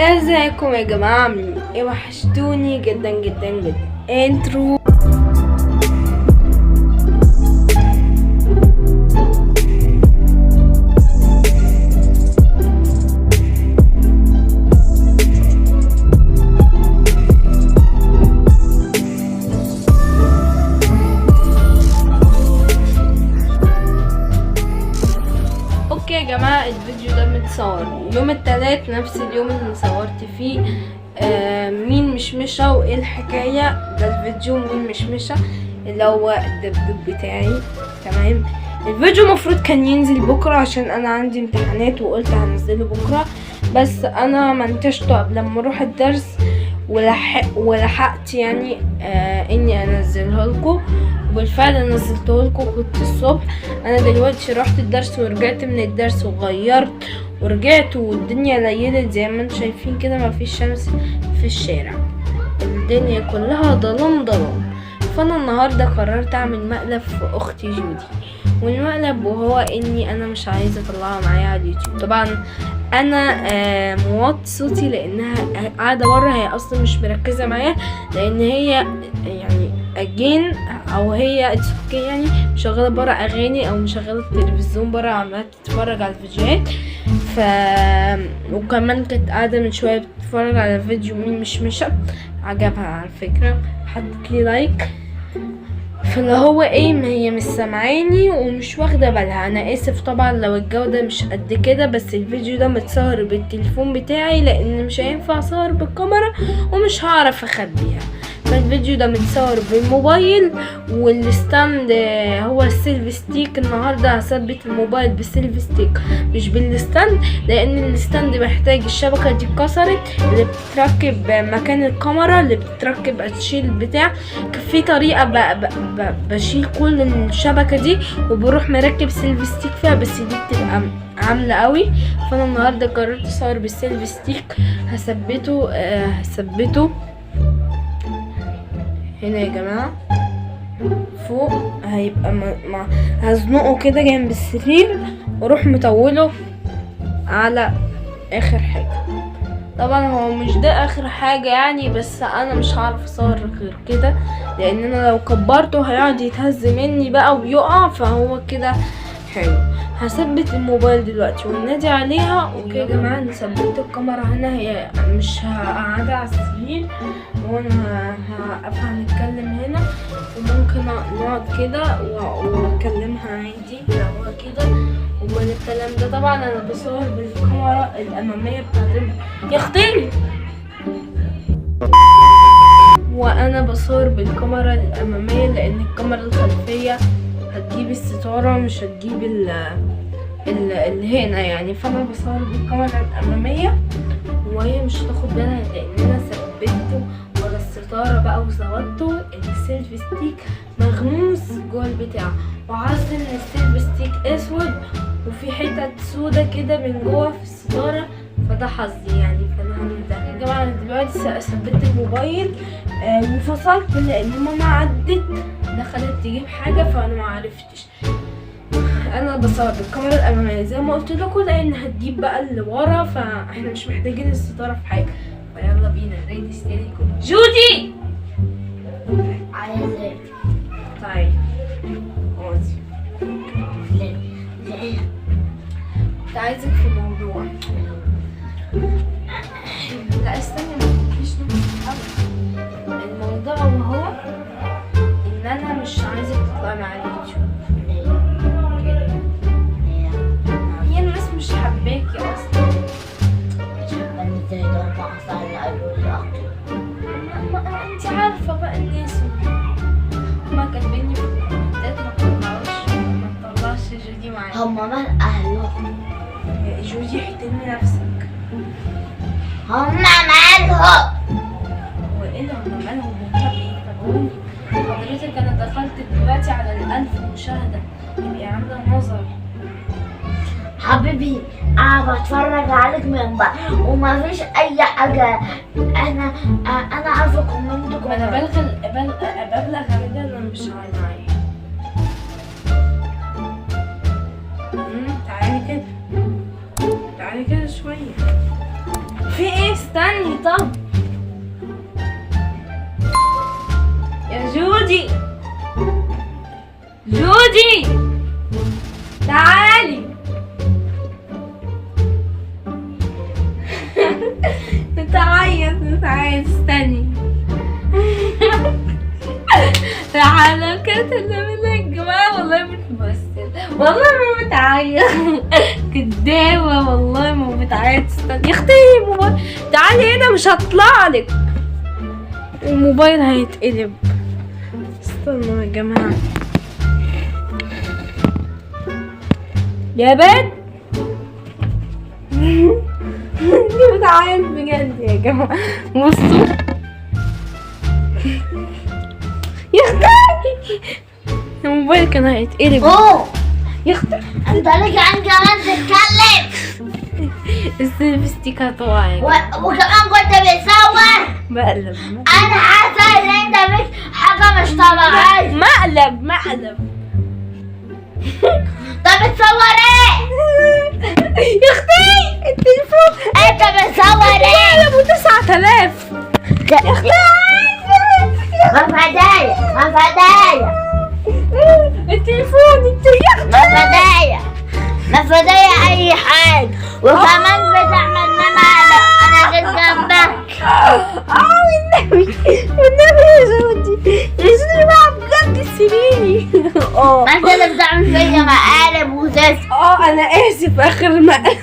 ازيكم يا جماعة؟ عاملين ايه؟ وحشتوني جدا جدا جدا. انترو. اوكي يا جماعة، الفيديو ده متصور يوم التلات، نفس اليوم اللي صورت فيه مين مشمشة وايه الحكاية. ده الفيديو مين مشمشة اللي هو الدبدوب بتاعي. تمام، الفيديو مفروض كان ينزل بكرة عشان انا عندي امتحانات وقلت هنزله بكرة، بس انا منتجته قبل ما اروح الدرس ولحقت يعني اني انزله لكم. وبالفعل نزلته لكم كنت الصبح. انا دلوقتي رحت الدرس ورجعت من الدرس وغيرت ورجعت، والدنيا ليلت زي ما انتم شايفين كده، مفيش شمس في الشارع، الدنيا كلها ظلام ظلام. فانا النهارده قررت اعمل مقلب في اختي جودي، والمقلب وهو اني انا مش عايزه اطلعها معايا على اليوتيوب. طبعا انا موطي صوتي لانها قاعده بره، هي اصلا مش مركزه معايا لان هي يعني اجين او هي يعني مشغله بره اغاني او مشغله التلفزيون بره عماله تتفرج على الفيديوهات. وكمان كانت قاعده من شويه بتتفرج على فيديو مين مشمشة، عجبها على فكره، حطت لي لايك. فاللي هو ايه، ما هي مش سامعاني ومش واخده بالها. انا اسف طبعا لو الجوده مش قد كده، بس الفيديو ده متصور بالتليفون بتاعي لان مش هينفع اصور بالكاميرا ومش هعرف اخبيها. فالفيديو ده متصور بالموبايل، والستاند هو السيلف ستيك. النهارده هثبت الموبايل بالسيلف ستيك مش بالستاند، لان الستاند محتاج الشبكه دي اتكسرت اللي بتتركب مكان الكاميرا، اللي بتتركب اشيل بتاع. في طريقه بشيل كل الشبكه دي وبروح مركب سيلف ستيك فيها، بس دي بتبقى عامله قوي. فانا النهارده قررت اصور بالسيلف ستيك. هثبته هنا يا جماعه فوق، هيبقى هزنقه كده جنب السرير واروح مطوله على اخر حاجه. طبعا هو مش ده اخر حاجه يعني، بس انا مش هعرف اصور غير كده لان انا لو كبرته هيقعد يتهز مني بقى ويقع، فهو كده حلو. هثبت الموبايل دلوقتي وننادي عليها. اوكي يا جماعه، نثبت الكاميرا هنا، هي مش هقعدها على السرير وانا هوقفها نتكلم هنا، وممكن نقعد كده واكلمها عادي لو هو كده. ومن الكلام ده طبعا انا بصور بالكاميرا الاماميه بتاعت يا اختي، وانا بصور بالكاميرا الاماميه لان الكاميرا الخلفيه هتجيب الستاره مش هتجيب اللي هنا يعني. فانا بصور بالكاميرا الاماميه وهي مش هتاخد بالها لان انا ثبته ورا الستاره بقى وظبطته. السيلف ستيك مغموس جوه البتاع، وعايز ان السيلف ستيك اسود وفي حتت سودا كده من جوه في الستاره، فده حظي يعني. فانا هعمل ده يا جماعه. انا دلوقتي ثبت الموبايل وفصلت لان ماما عدت دخلت تجيب حاجه فانا ما عرفتش. انا بصور بالكاميرا الاماميه زي ما قلت لكم لان هتجيب بقى اللي ورا، فاحنا مش محتاجين الستاره في حاجه. فيلا بينا ريدي ستيدي جو. جودي عايزة ايه؟ طيب اقعدي. كنت عايزك في موضوع. لا استني، ما تقوليش الموضوع وهو ان انا مش عايزك تطلعي مع اليوتيوب كده. هي الناس مش حباكي اصلا. مش حابة ازاي ده 4 ساعات قالوا لي اكتر. انت عارفة بقى الناس هما كاتبيني في الكومنتات ما تطلعش جودي معايا. هما مال اهلهم؟ جودي احترمي نفسك. هما مالهم؟ وايه اللي هما مالهم؟ هما بيتابعوني حضرتك. انا دخلت دلوقتي على 1000 مشاهدة، يبقى عاملة نظر. حبيبي انا بتفرج عليك من بقى وما فيش اي حاجة. انا عارفة كومنتكم. انا ببلغ غالبا انا مش معايا. تعالي كده شوية. في ايه؟ استني طب يا جودي، جودي تعالي. بتعيط استني. تعالى كده منك جماعة، والله بتمثل، والله ما بتعيط. كدابة والله ما بتعيط. استني يا اختي الموبايل، تعالي هنا مش هطلعلك، الموبايل هيتقلب. استنوا يا جماعة يا بنت. دي بتعيط بجد يا جماعة، بصوا يا اختي الموبايل كان هيتقلب. اوه يا اختي انت لك عن كمان تتكلم السلفستيك هتوعي وكمان كنت بتصور. مقلب. انا حاسه ان انت مش حاجه مش طبيعيه. مقلب. طب بتصور ايه؟ يا اختي التليفون انت بتصور ايه؟ مقلب 9000 يا اختي. مفداية التليفون مفداية اي حاجة، وكمان بتعمل مقلب. انا جيت جنبك. والنبي يا جودي بقى بجد سيبيني. ما انت اللي بتعمل فيا مقالب وتسكت. انا اسف. اخر مقلب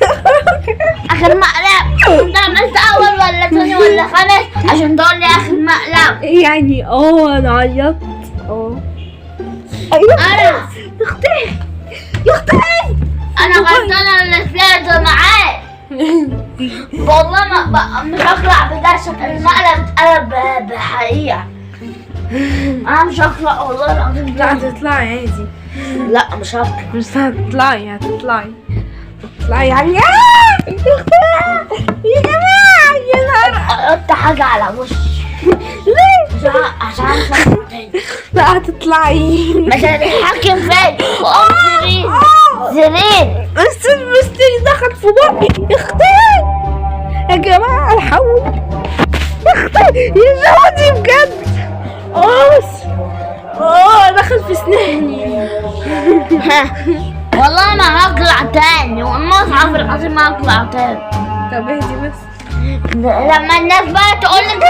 انت عملت اول ولا تاني ولا خامس عشان تقول لي اخر مقلب؟ يعني انا عيطت. ايوه انا يا اختي انا غلطانة اللي طلعت معاك. والله ما مش هطلع بده شكل المقلب اتقلب بحقيقة. انا مش هطلع والله العظيم. لا هتطلعي عادي. لا مش هطلع. مش هتطلعي يعني. يا جماعة يا نهار. حط حاجة على وشي. ليه؟ عشان مش هطلع تاني. لا هتطلعي. مش هتتحكم فيا. سرير المستري دخل في بقي يا اختي. يا جماعة الحقوني يا اختي. يا جودي بجد دخل في سناني. والله ما هطلع تاني، والمصحف العظيم ما هطلع تاني. طب اهدي بس. لما الناس بقى تقول لك لا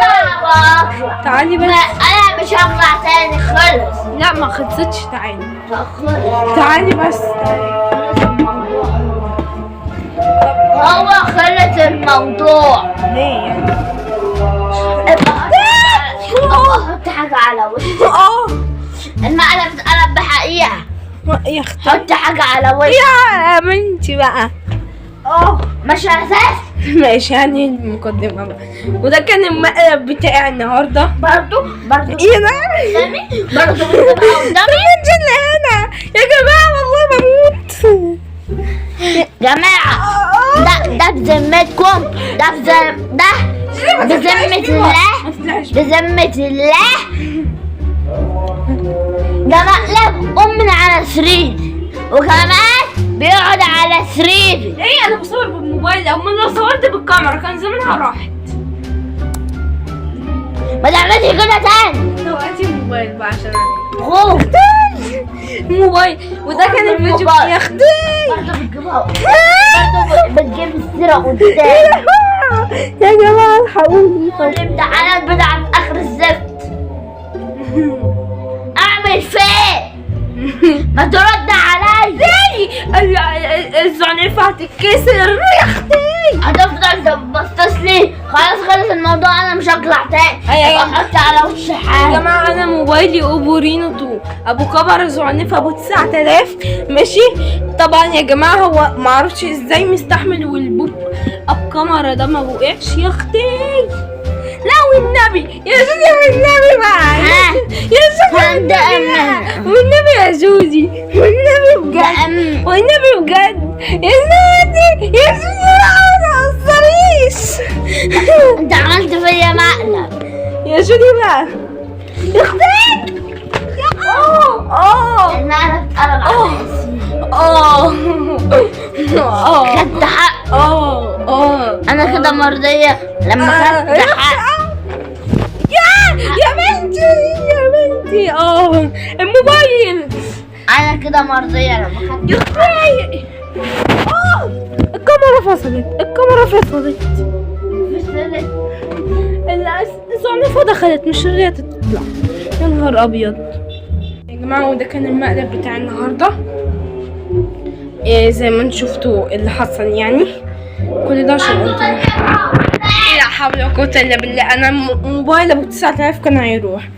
بطلع. تعالي بس. انا مش هطلع تاني خلص. لا ما خلصتش. تعالي خلص. تعالي بس. هو خلص الموضوع. ليه يعني؟ حط حاجة على وشي. المقلب اتقلب بحقيقة. يا اختي حط حاجة على وشي. يا بنتي بقى. مش اساس. ماشي يعني المقدمة بقى. وده كان المقلب بتاعي النهارده. برضو ايه ده؟ برضو بتبقى قدامي. اللي هنا يا جماعة والله بموت. جماعة ده بذمتكم، بذمة الله ده مقلب من على سريري، وكمان بيقعد على سريري. ايه انا بصور بالموبايل، اما لو صورت بالكاميرا كان زمانها راحت. ما تعملش كده تاني. لو هاتي الموبايل بقى عشان خوف الموبايل. وده كان الفيديو يا اختي. برضه بتجيبها، برضه بتجيب السيرة قدام. يا جماعة الحقوني. والامتحانات بتاعت اخر الزفت اعمل فين؟ ما ترد علي. الزعنفة هتتكسر يا اختي. هتفضل تبصص لي. خلاص الموضوع. انا مش هطلع تاني. احط على وشي يا حاجة. جماعة انا موبايلي اوبو رينو 2 ابو كبر زعنفة ابو 9000 ماشي. طبعا يا جماعة هو معرفش ازاي مستحمل، والبوب اب كاميرا ده ما وقعش يا اختي. لا والنبي يا جوزي، والنبي بقى يا جوزي، والنبي يا جوزي، والنبي بجد، والنبي بجد يا جوزي، يا جوزي ما تهزريش. انت عملت فيا مقلب يا جودي بقى يا اختي. المقلب اتقلب على اسمي. خدت حق. اه انا كده مرضية لما خدت حق. يا بنتي الموبايل. انا كده مرضية لما خدت يا اخي الكاميرا فصلت. الزعنفة دخلت مش راضية تطلع. يا نهار ابيض يا جماعة. وده كان المقلب بتاع النهاردة. زي ما انتوا شفتوا اللي حصل يعني. كل ده عشان قلت لا حول ولا قوة الا بالله. انا موبايل ابو 9000 كان هيروح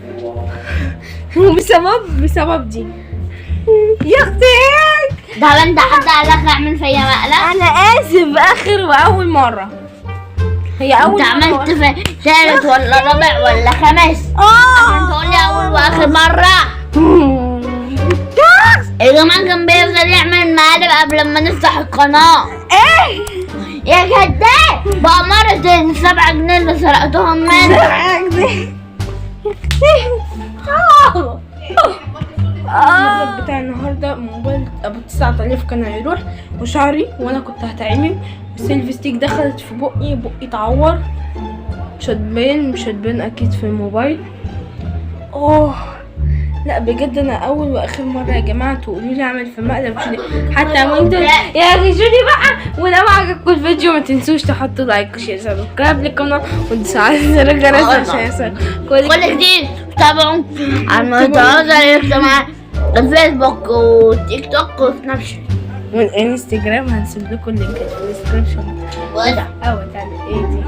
بسبب دي. يا اختي ده انت حد قالك اعمل فيا مقلب؟ انا اسف. اخر واول مرة. هي اول انت مرة. عملت في ثالث ولا رابع ولا خامس؟ عشان تقولي اول واخر مرة. يا جماعة كان بيفضل يعمل مقالب قبل ما نفتح القناة. ايه يا كداب بأمارة 7 جنيه اللي سرقتهم منك. المقلب بتاع النهارده موبايل ابو 9000 كان هيروح وشعري وانا كنت هتعمل والسيلفي ستيك دخلت في بقي اتعور. مش هتبان اكيد في الموبايل. لا بجد انا اول واخر مره يا جماعه تقولوا لي اعمل في مقلب جودي. حتى وانتوا يا جودي بقى. ولو عجبكم الفيديو ما تنسوش تحطوا لايك وشير سبسكرايب للقناه وتدوسوا على زر الجرس عشان يوصلكم كل جديد. تابعوا على المنصات الاجتماعية الفيسبوك والتيك توك وسناب شات والانستجرام. هنسيب لكم اللينكات في الديسكربشن. وده تعالى ايه دي